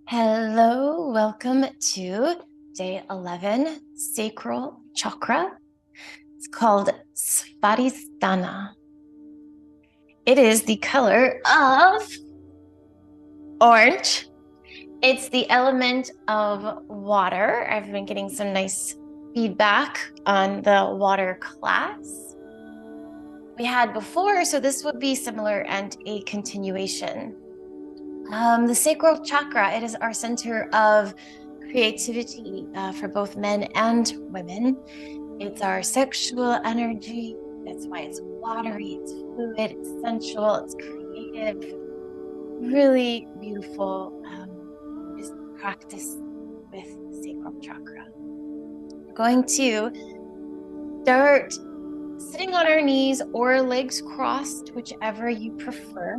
Hello, welcome to day 11, Sacral Chakra. It's called Shavasana. It is the color of orange. It's the element of water. I've been getting some nice feedback on the water class we had before, so this would be similar and a continuation. The sacral chakra, it is our center of creativity for both men and women. It's our sexual energy. That's why it's watery, it's fluid, it's sensual, it's creative. Really beautiful just practice with the sacral chakra. We're going to start sitting on our knees or legs crossed, whichever you prefer.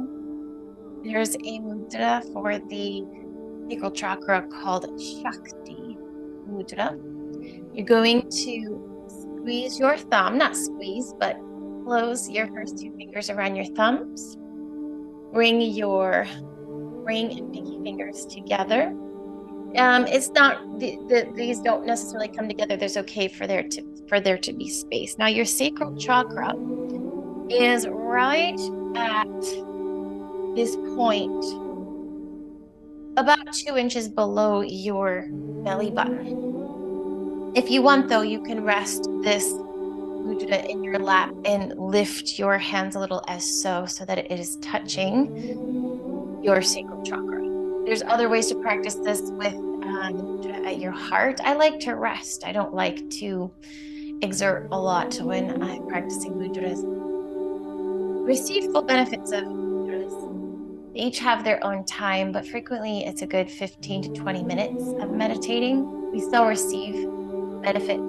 There's a mudra for the sacral chakra called Shakti Mudra. You're going to squeeze your thumb, not squeeze, but close your first two fingers around your thumbs. Bring your ring and pinky fingers together. It's not, these don't necessarily come together. There's okay for there to be space. Now your sacral chakra is right at this point, about 2 inches below your belly button. If you want, though, you can rest this mudra in your lap and lift your hands a little so that it is touching your sacral chakra. There's other ways to practice this with the mudra at your heart. I like to rest. I don't like to exert a lot when I'm practicing mudras. Receive full benefits of mudras. They each have their own time, but frequently it's a good 15 to 20 minutes of meditating. We still receive benefits.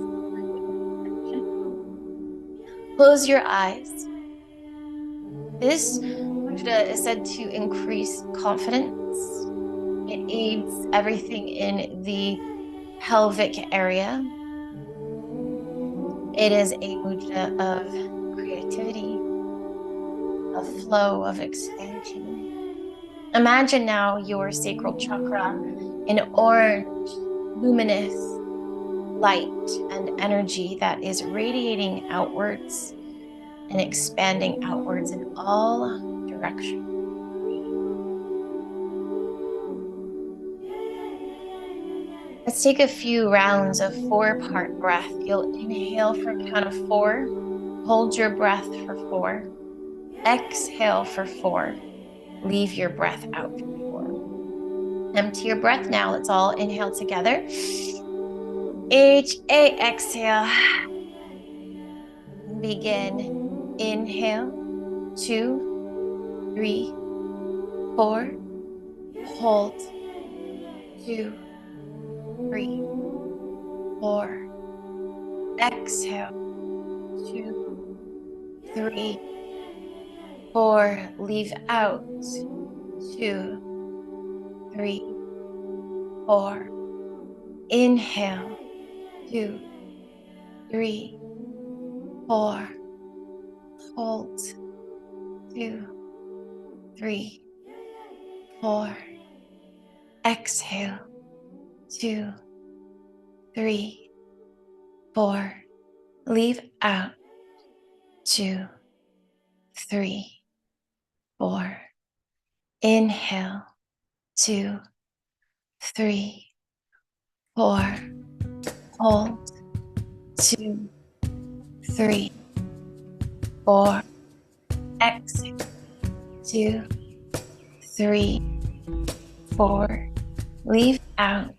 Close your eyes. This mudra is said to increase confidence. It aids everything in the pelvic area. It is a mudra of creativity, of flow, of expansion. Imagine now your sacral chakra in orange, luminous light and energy that is radiating outwards and expanding outwards in all directions. Let's take a few rounds of 4-part breath. You'll inhale for a count of 4. Hold your breath for 4. Exhale for 4. Leave your breath out for 4. Empty your breath now. Let's all inhale together. HA, exhale. Begin. Inhale. 2, 3, 4. Hold. 2, 3, 4. Exhale. 2, 3, 4. Leave out. 2, 3, 4. Inhale. 2, 3, 4. Hold. 2, 3, 4. Exhale. 2, 3, 4. Leave out. 2, 3, 4. Inhale. 2, 3, 4. Hold. 2, 3, 4. Exhale. 2, 3, 4. Leave out.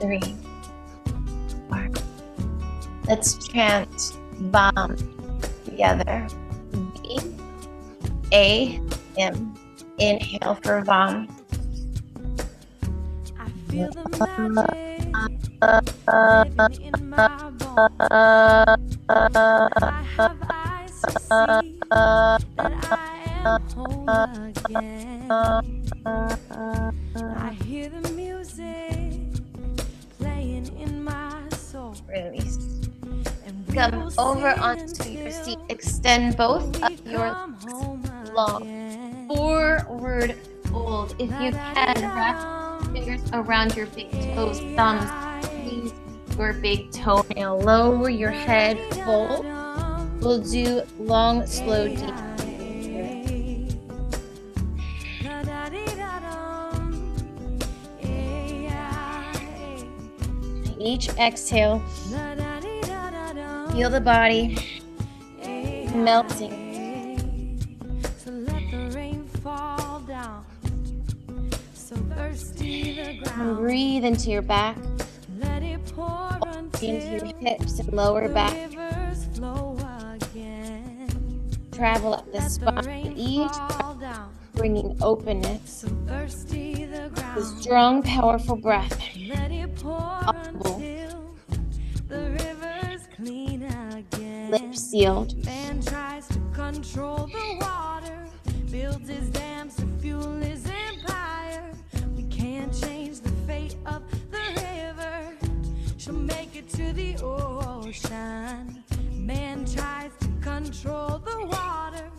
3, 4. Let's chant VAM together. V-A-M. Inhale for VAM. I feel the magic living in my bones. I have eyes to see that I am whole again. I hear the music playing in my soul. Release. Come over onto your seat. Extend both of your legs long. Forward Fold. If you can, wrap fingers around your big toes, thumbs, squeeze your big toenail. Lower your head, fold. We'll do long, slow, deep. Each exhale, feel the body melting. So let the rain fall down. So thirsty the ground. And breathe into your back, Let it pour into your hips and lower back. rivers flow again. Travel up the spine, each bringing openness. So thirsty the A ground. strong, powerful breath. Let it pour Audible. until the rivers clean again. Lips sealed. Man tries to control the water, builds his dams to fuel his empire. We can't change the fate of the river. She'll make it to the ocean. Man tries to control the water.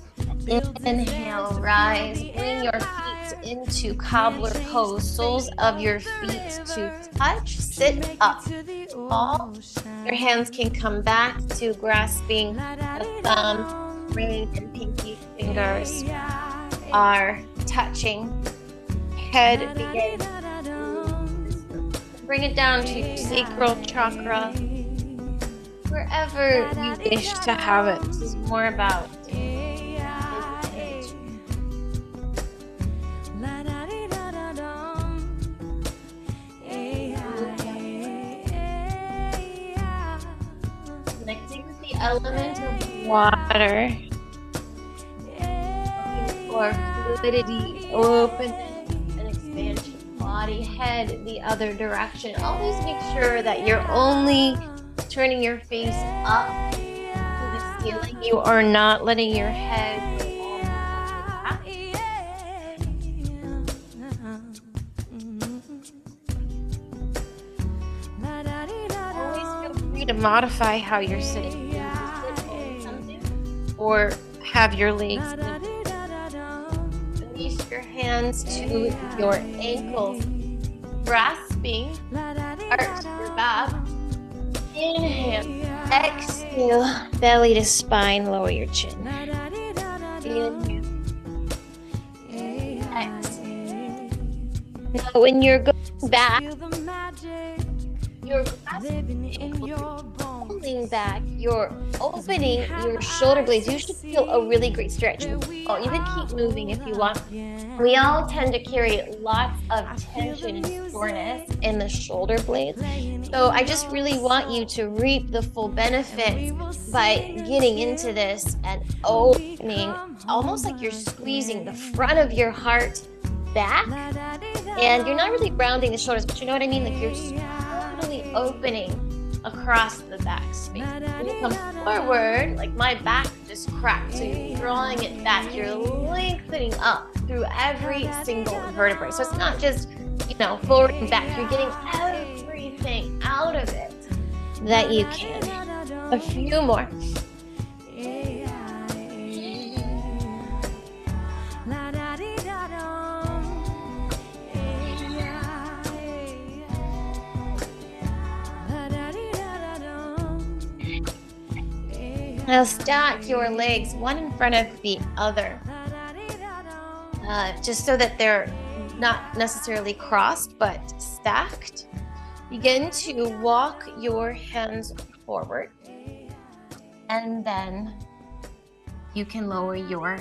Inhale, rise. Bring your feet into cobbler pose. Soles of your feet to touch. Sit up. Fall. Your hands can come back to grasping the thumb, ring, and pinky fingers are touching. Head begins. Bring it down to your sacral chakra. Wherever you wish to have it. This is more about connecting with the element of water. Looking for fluidity, openness, and expansion. Body, head the other direction. Always make sure that you're only turning your face up to the ceiling. You are not letting your head go all the way back. Always feel free to modify how you're sitting. Sit on something or have your legs bent. Release your hands to your ankles, grasping, arch your back. Inhale, exhale, belly to spine, lower your chin. Inhale, exhale. Now when you're going back, you're pulling back, you're opening your shoulder blades. You should feel a really great stretch. Oh, you can keep moving if you want. We all tend to carry lots of tension and soreness in the shoulder blades. So I just really want you to reap the full benefits by getting into this and opening, almost like you're squeezing the front of your heart back. And you're not really rounding the shoulders, but you know what I mean? Like you're totally opening across the back space. When you come forward, like my back just cracked, so you're drawing it back. You're lengthening up through every single vertebrae. So it's not just, forward and back. You're getting everything out of it that you can. A few more. Now stack your legs one in front of the other, just so that they're not necessarily crossed, but stacked. Begin to walk your hands forward, and then you can lower your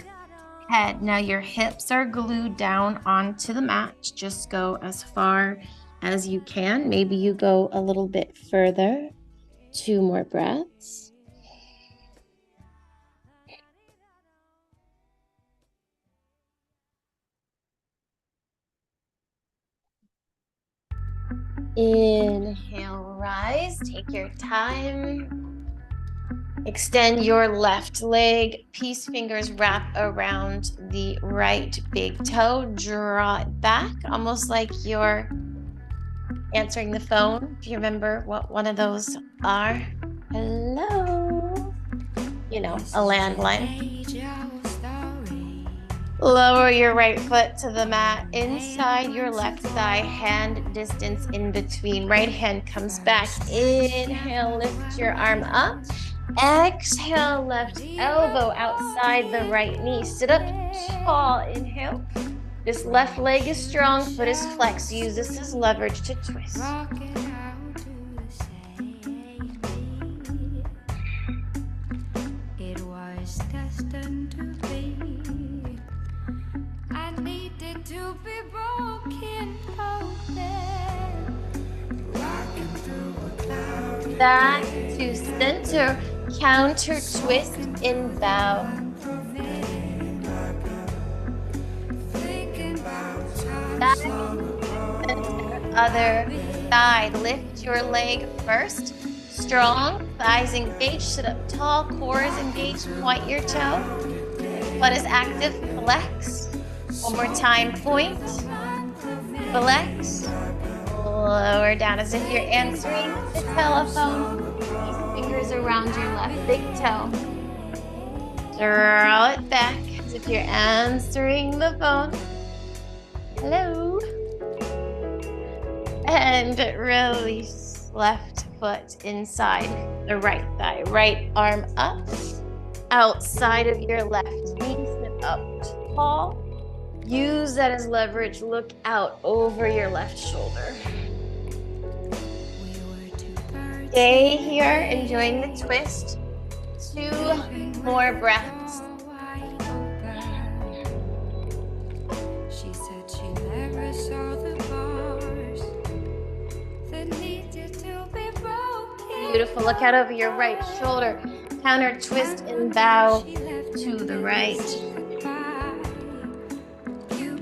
head. Now your hips are glued down onto the mat. Just go as far as you can. Maybe you go a little bit further. 2 more breaths. Inhale, rise, take your time. Extend your left leg, peace fingers wrap around the right big toe, draw it back, almost like you're answering the phone. If you remember what one of those are. Hello. A landline. Lower your right foot to the mat, inside your left thigh, hand distance in between. Right hand comes back. Inhale, lift your arm up. Exhale, left elbow outside the right knee. Sit up tall, inhale. This left leg is strong, foot is flexed. Use this as leverage to twist. Rocking out to save me. It was destined to be. I needed to be broken open. Rocking through a cloud. Back to center, counter twist in bow. Back, center, other side. Lift your leg first. Strong, thighs engaged, sit up tall, core is engaged, point your toe. Butt is active, flex. One more time, point, flex. Lower down as if you're answering the telephone. These fingers around your left big toe. Draw it back as if you're answering the phone. Hello. And release left foot inside the right thigh. Right arm up, outside of your left knee. Sit up tall. Use that as leverage. Look out over your left shoulder. Stay here, enjoying the twist. 2 more breaths. She said she never saw the bars that needed to be broken. Beautiful. Look out over your right shoulder. Counter twist and bow to the right.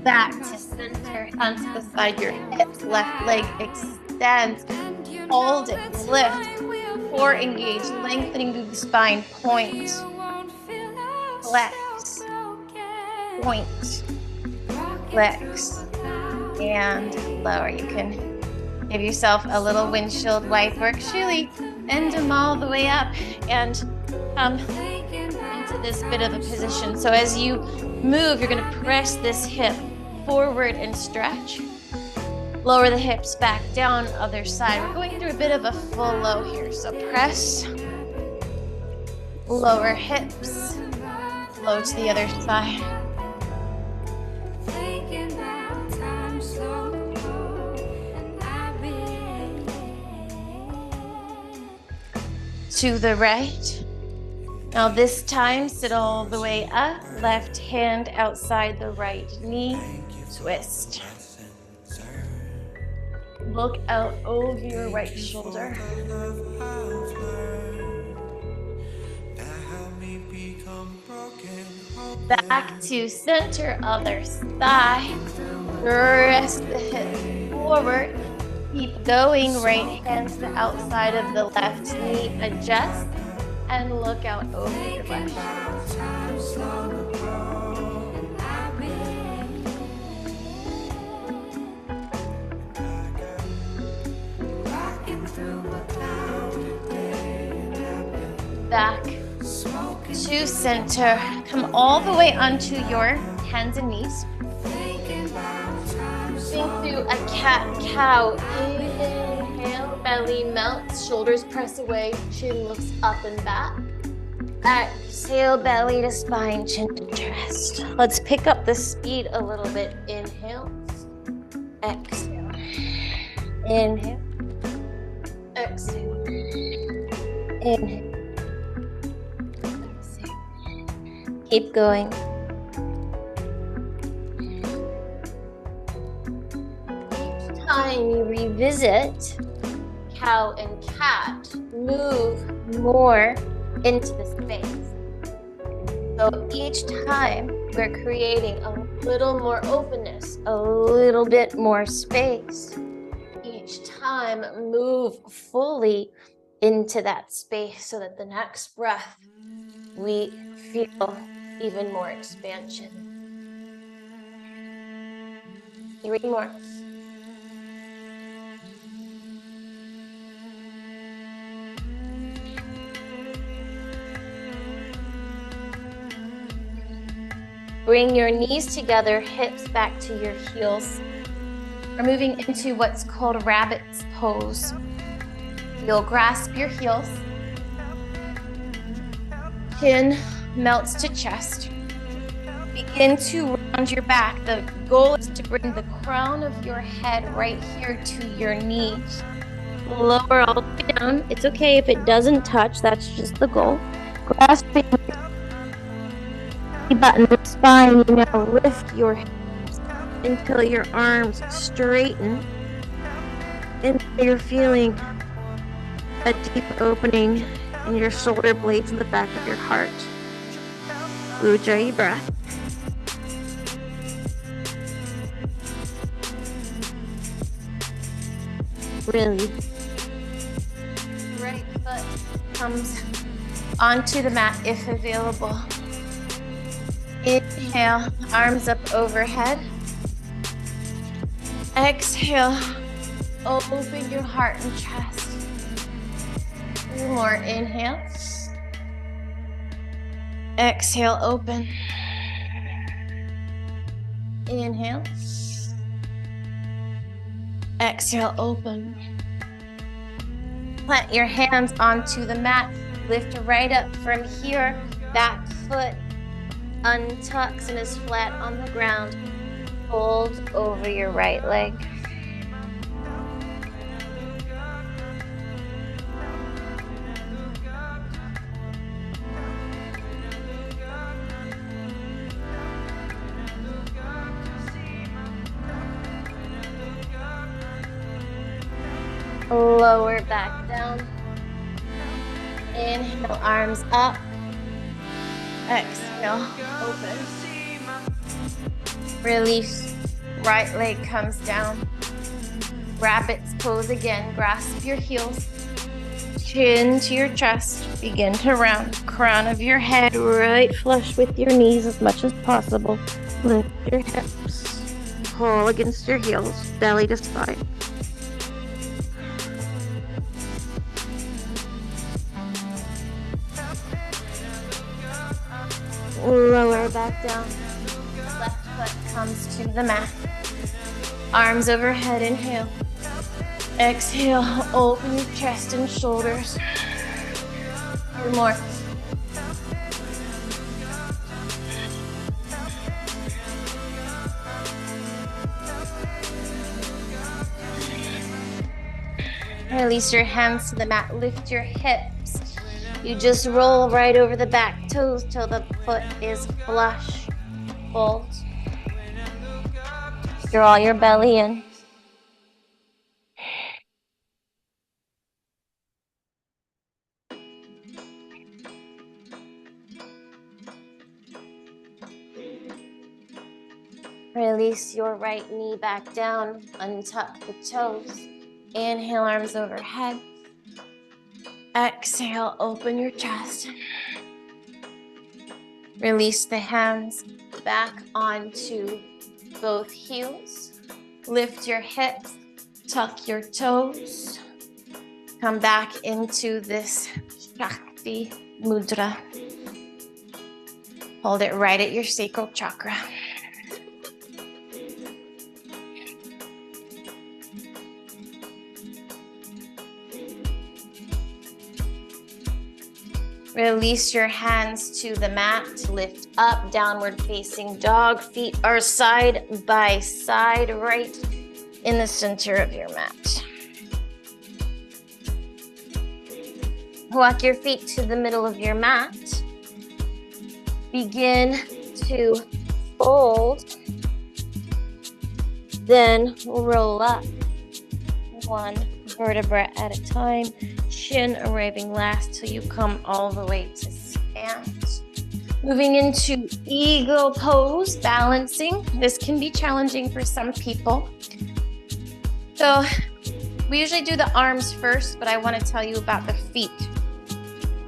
Back to center, hands to the side, your hips, left leg extends. Hold it, lift. Core engaged, lengthening through the spine. Point, flex, point, flex, and lower. You can give yourself a little windshield wiper. Actually, bend them all the way up and come into this bit of a position. So as you move, you're going to press this hip forward and stretch. Lower the hips back down, other side. We're going through a bit of a full low here. So press, lower hips, low to the other side. To the right. Now this time, sit all the way up. Left hand outside the right knee. Twist. Look out over your right shoulder. Back to center, other side. Press the hip forward. Keep going. Right hand to the outside of the left knee. Adjust and look out over your left shoulder. Back to center. Come all the way onto your hands and knees. Think through a cat-cow. Inhale, belly melts, shoulders press away, chin looks up and back. Exhale, belly to spine, chin to chest. Let's pick up the speed a little bit. Inhale, exhale. Inhale, exhale. Inhale. Keep going. Each time you revisit cow and cat, move more into the space. So each time we're creating a little more openness, a little bit more space. Each time move fully into that space so that the next breath we feel even more expansion. 3 more. Bring your knees together, hips back to your heels. We're moving into what's called rabbit's pose. You'll grasp your heels. Chin melts to chest. Begin to round your back. The goal is to bring the crown of your head right here to your knees. Lower all the way down. It's okay if it doesn't touch. That's just the goal. Grasping the button of the spine, you now lift your hips until your arms straighten. And you're feeling a deep opening in your shoulder blades in the back of your heart. Ujjayi breath. Really. Right foot comes onto the mat if available. Inhale, arms up overhead. Exhale, open your heart and chest. 2 more, inhale. Exhale, open. Inhale. Exhale, open. Plant your hands onto the mat. Lift right up from here. Back foot untucks and is flat on the ground. Fold over your right leg. Lower back down. Inhale, arms up. Exhale, open. Release, right leg comes down. Rabbit's pose again. Grasp your heels. Chin to your chest. Begin to round. Crown of your head right flush with your knees as much as possible. Lift your hips. Pull against your heels. Belly to spine. Lower back down. Left foot comes to the mat. Arms overhead, inhale. Exhale, open your chest and shoulders. 2 more. Release your hands to the mat. Lift your hips. You just roll right over the back toes till the foot is flush. Fold. Draw your belly in. Release your right knee back down. Untuck the toes. Inhale, arms overhead. Exhale, open your chest. Release the hands back onto both heels. Lift your hips, tuck your toes. Come back into this Shakti Mudra. Hold it right at your sacral chakra. Release your hands to the mat. Lift up, downward facing dog. Feet are side by side, right in the center of your mat. Walk your feet to the middle of your mat. Begin to fold. Then roll up. 1 vertebra at a time. Chin arriving last till you come all the way to stand. Moving into eagle pose, balancing. This can be challenging for some people. So we usually do the arms first, but I want to tell you about the feet.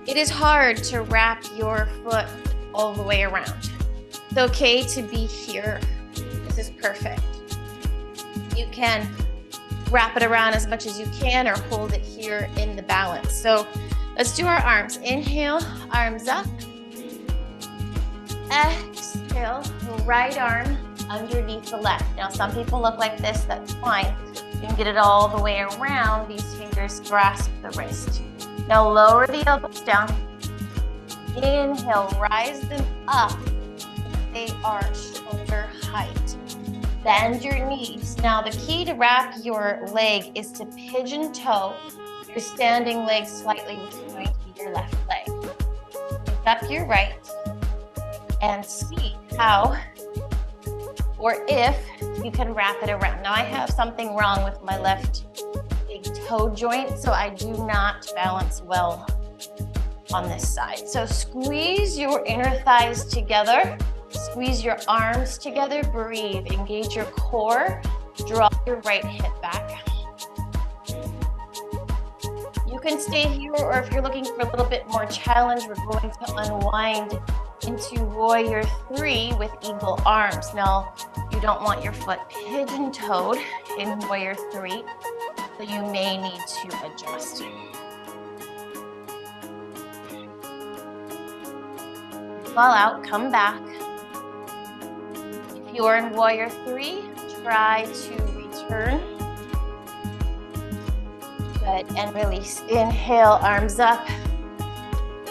It is hard to wrap your foot all the way around. It's okay to be here. This is perfect. You can wrap it around as much as you can or hold it here in the balance. So let's do our arms. Inhale, arms up. Exhale. exhale, right arm underneath the left. Now, some people look like this, that's fine. You can get it all the way around. These fingers grasp the wrist. Now, lower the elbows down. Inhale, rise them up. They are shoulder height. Bend your knees. Now, the key to wrap your leg is to pigeon toe your standing leg slightly, which is going to be your left leg. Lift up your right and see how or if you can wrap it around. Now, I have something wrong with my left big toe joint, so I do not balance well on this side. So squeeze your inner thighs together. Squeeze your arms together. Breathe. Engage your core. Draw your right hip back. You can stay here, or if you're looking for a little bit more challenge, we're going to unwind into warrior 3 with eagle arms. Now, you don't want your foot pigeon-toed in warrior 3, so you may need to adjust. Fall out, come back. If you're in warrior 3, try to return. Good, and release. Inhale, arms up.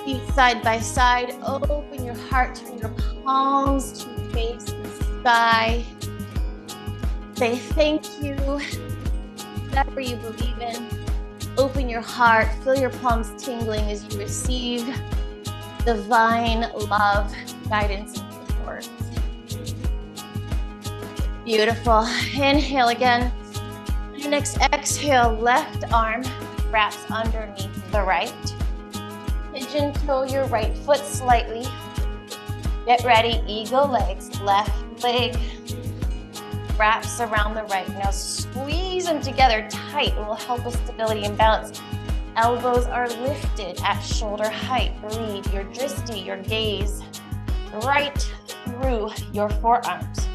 Feet side by side. Open your heart, turn your palms to face the sky. Say thank you, whatever you believe in. Open your heart, feel your palms tingling as you receive divine love, guidance, and support. Beautiful. Inhale again. Your next exhale, left arm wraps underneath the right. Pigeon toe your right foot slightly. Get ready, eagle legs. Left leg wraps around the right. Now squeeze them together tight. It will help with stability and balance. Elbows are lifted at shoulder height. Breathe your drishti, your gaze, right through your forearms.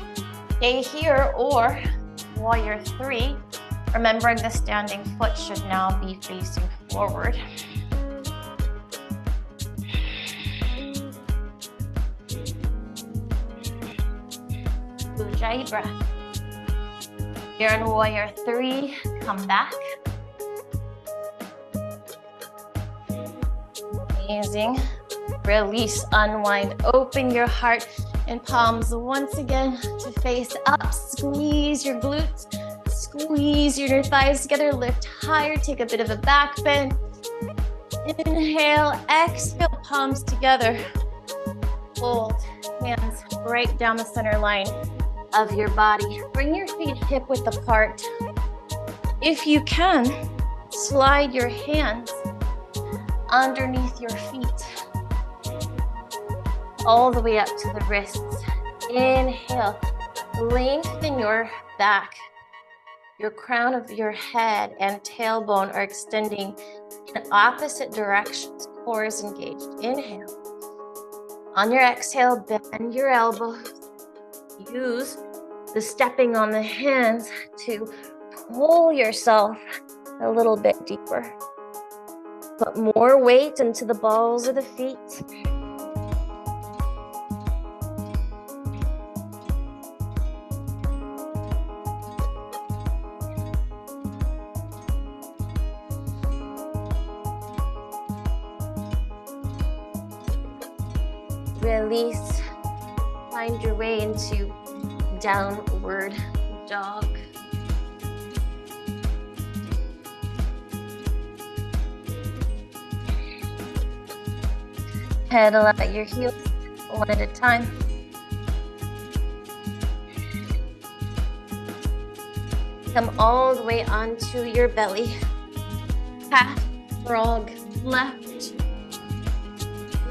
Stay here or warrior 3. Remembering the standing foot should now be facing forward. Ujjayi breath. You're in warrior 3, come back. Amazing. Release, unwind, open your heart and palms once again to face up. Squeeze your glutes, squeeze your inner thighs together, lift higher, take a bit of a back bend. Inhale, exhale, palms together. Hold, hands right down the center line of your body. Bring your feet hip width apart. If you can, slide your hands underneath your feet, all the way up to the wrists. Inhale, lengthen your back. Your crown of your head and tailbone are extending in opposite directions. Core is engaged. Inhale. On your exhale, bend your elbows. Use the stepping on the hands to pull yourself a little bit deeper. Put more weight into the balls of the feet. Release. Find your way into downward dog. Pedal out your heels one at a time. Come all the way onto your belly. Half frog, left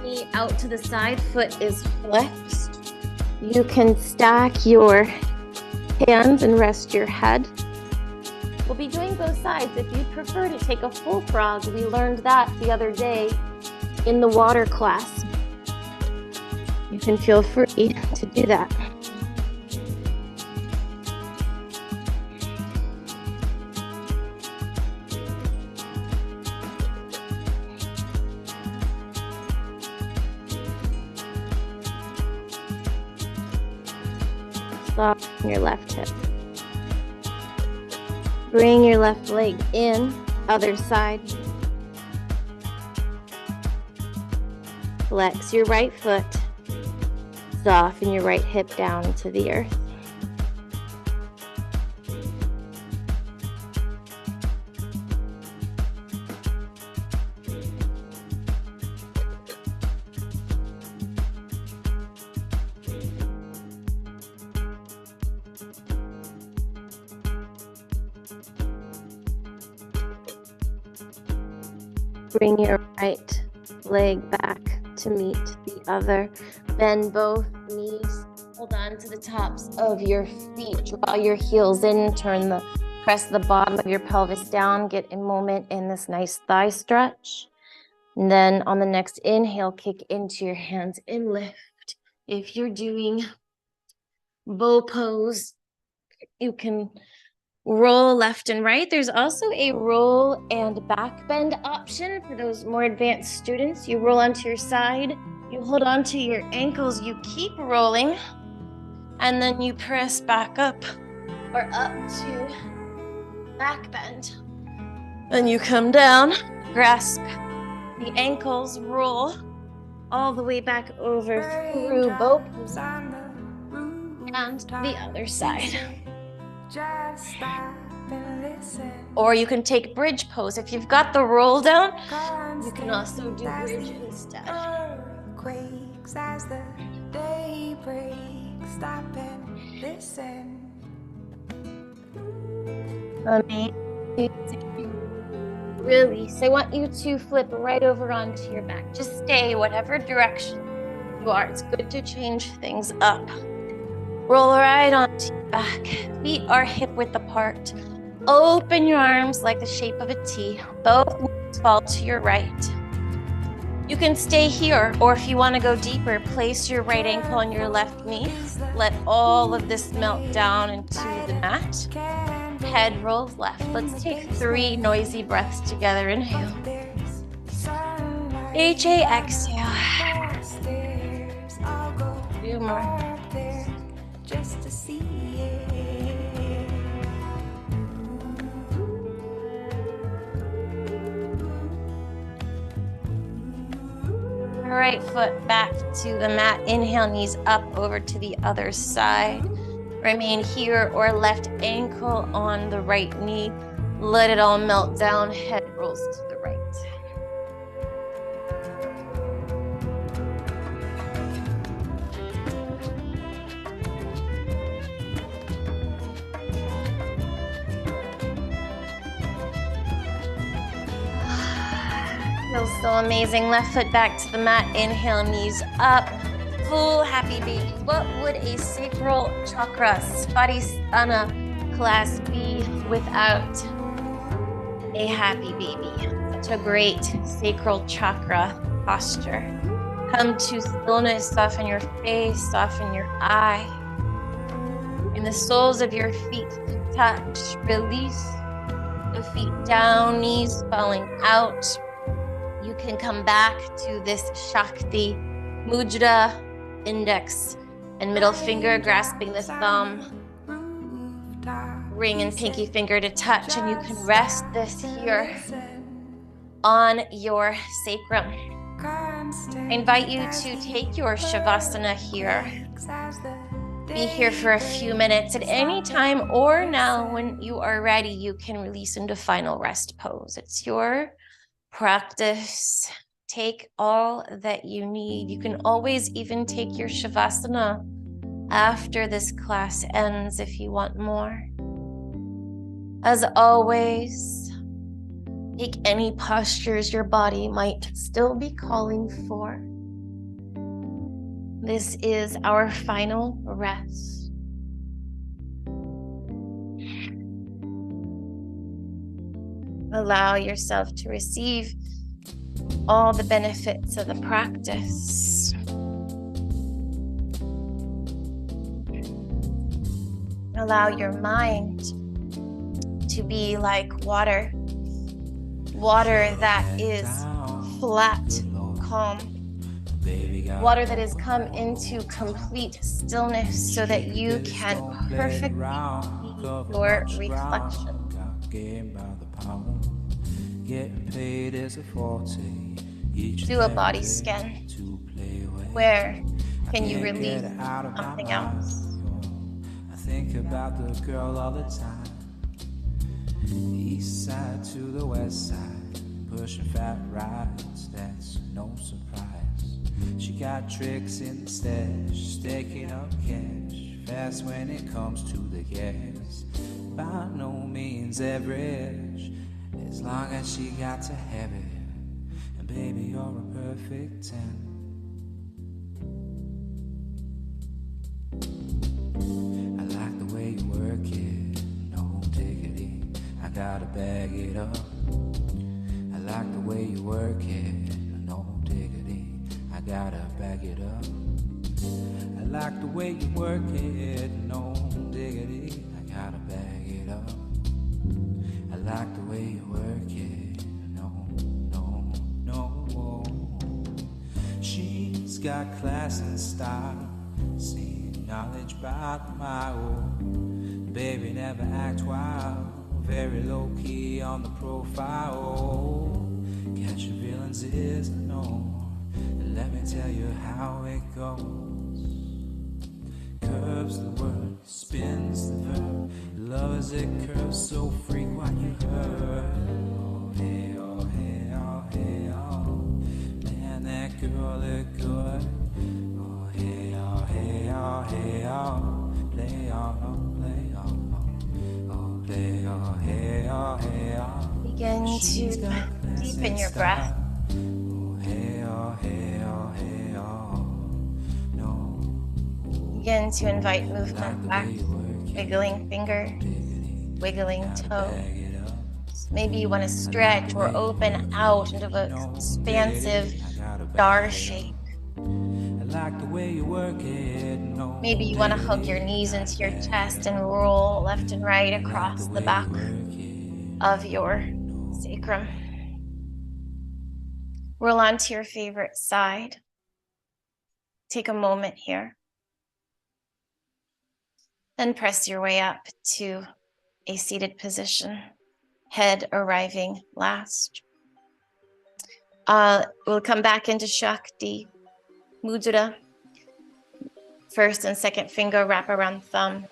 knee out to the side, foot is flexed. You can stack your hands and rest your head. We'll be doing both sides. If you prefer to take a full frog, we learned that the other day in the water class. You can feel free to do that. Soften your left hip. Bring your left leg in, other side. Flex your right foot. Soften your right hip down to the earth. Bring your right leg back to meet the other. Bend both knees. Hold on to the tops of your feet. Draw your heels in. Press the bottom of your pelvis down. Get a moment in this nice thigh stretch. And then on the next inhale, kick into your hands and lift. If you're doing bow pose, you can roll left and right. There's also a roll and back bend option for those more advanced students. You roll onto your side, you hold onto your ankles, you keep rolling, and then you press back up or up to back bend. Then you come down, grasp the ankles, roll all the way back over through bow pose and the other side. Or you can take bridge pose. If you've got the roll down, you can also do bridge instead. Quakes as the day breaks, stop and listen. Release. I want you to flip right over onto your back. Just stay whatever direction you are. It's good to change things up. Roll right onto your back. Feet are hip width apart. Open your arms like the shape of a T. Both knees fall to your right. You can stay here, or if you want to go deeper, place your right ankle on your left knee. Let all of this melt down into the mat. Head rolls left. Let's take 3 noisy breaths together. Inhale. HA, exhale. 2 more. Just to see it. Right foot back to the mat. Inhale, knees up over to the other side. Remain here, or left ankle on the right knee. Let it all melt down. Head rolls to the right. Feels so amazing. Left foot back to the mat. Inhale, knees up. Full happy baby. What would a sacral chakra Shavasana class be without a happy baby? Such a great sacral chakra posture. Come to stillness. Soften your face. Soften your eye. And the soles of your feet touch. Release the feet down. Knees falling out. You can come back to this Shakti Mudra, index and middle finger grasping the thumb, ring and pinky finger to touch, and you can rest this here on your sacrum. I invite you to take your Shavasana here. Be here for a few minutes at any time, or now when you are ready, you can release into final rest pose. It's your practice. Take all that you need. You can always even take your Shavasana after this class ends if you want more. As always, take any postures your body might still be calling for. This is our final rest. Allow yourself to receive all the benefits of the practice. Allow your mind to be like water. Water that is flat, calm. Water that has come into complete stillness so that you can perfectly see your reflection. Do a body scan. Where can you release something else? I think about the girl all the time. East side to the west side, pushing fat rides, that's no surprise. She got tricks in the stash, staking up cash, fast when it comes to the gas. By no means average, as long as she got to have it. And baby, you're a perfect 10. I like the way you work it, no diggity, I gotta bag it up. I like the way you work it, no diggity, I gotta bag it up. I like the way you work it, no diggity, I gotta bag it up. I like the way you work it, no. She's got class and style, seen knowledge by the mile. Baby, never act wild, very low key on the profile. Catching feelings is a no, and let me tell you how it goes. Curves the word, spins the verb, love as it curves so free, why you hurt? Oh hey, oh hey, oh hey, oh, man that girl look good. Oh hey, oh hey, oh hey, oh, play on, play on, oh play, oh hey, oh hey, oh. Begin to deepen your breath. Begin to invite movement back, wiggling finger, wiggling toe. Maybe you want to stretch or open out into an expansive star shape. Maybe you want to hug your knees into your chest and roll left and right across the back of your sacrum. Roll onto your favorite side. Take a moment here. Then press your way up to a seated position, head arriving last. We'll come back into Shakti, Mudra. First and second finger wrap around thumb,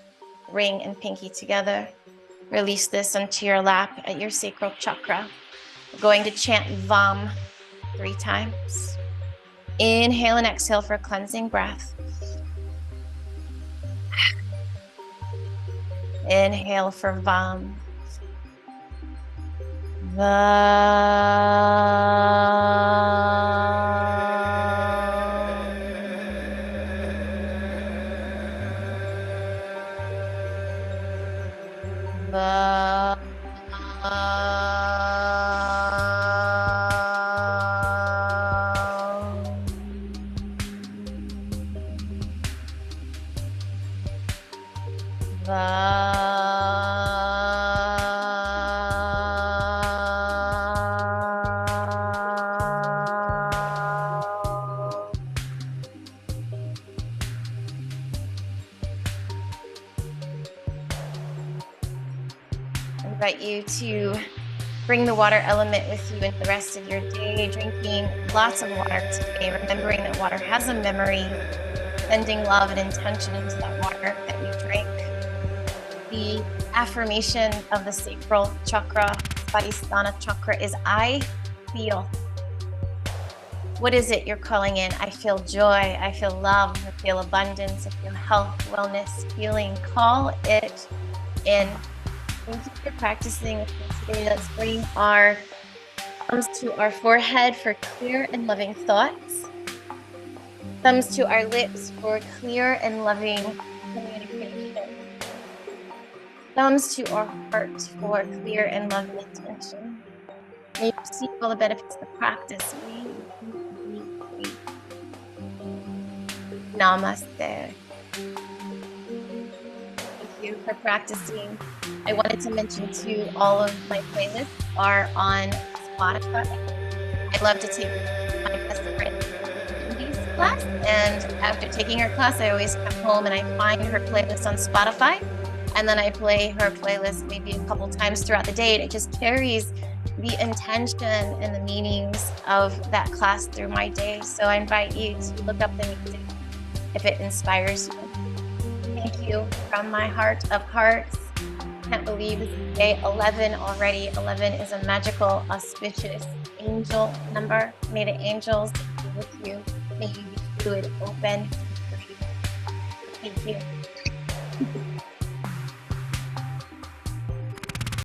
ring and pinky together. Release this onto your lap at your Sacral Chakra. We're going to chant Vam 3 times. Inhale and exhale for a cleansing breath. Inhale for Vam. Invite you to bring the water element with you in the rest of your day, drinking lots of water today, remembering that water has a memory, sending love and intention into that water that you drink. The affirmation of the Sacral Chakra, Shavasana Chakra, is I feel. What is it you're calling in? I feel joy, I feel love, I feel abundance, I feel health, wellness, healing. Call it in. Thank you for practicing with me today. Let's bring our thumbs to our forehead for clear and loving thoughts. Thumbs to our lips for clear and loving communication. Thumbs to our heart for clear and loving intention. May you receive all the benefits of the practice. Namaste. You for practicing. I wanted to mention too, all of my playlists are on Spotify. I'd love to take my best friend class. And after taking her class, I always come home and I find her playlist on Spotify. And then I play her playlist maybe a couple times throughout the day. And it just carries the intention and the meanings of that class through my day. So I invite you to look up the music if it inspires you. Thank you from my heart of hearts. Can't believe this is day 11 already. 11 is a magical, auspicious angel number. May the angels be with you. May you be fluid, open, free. Thank you.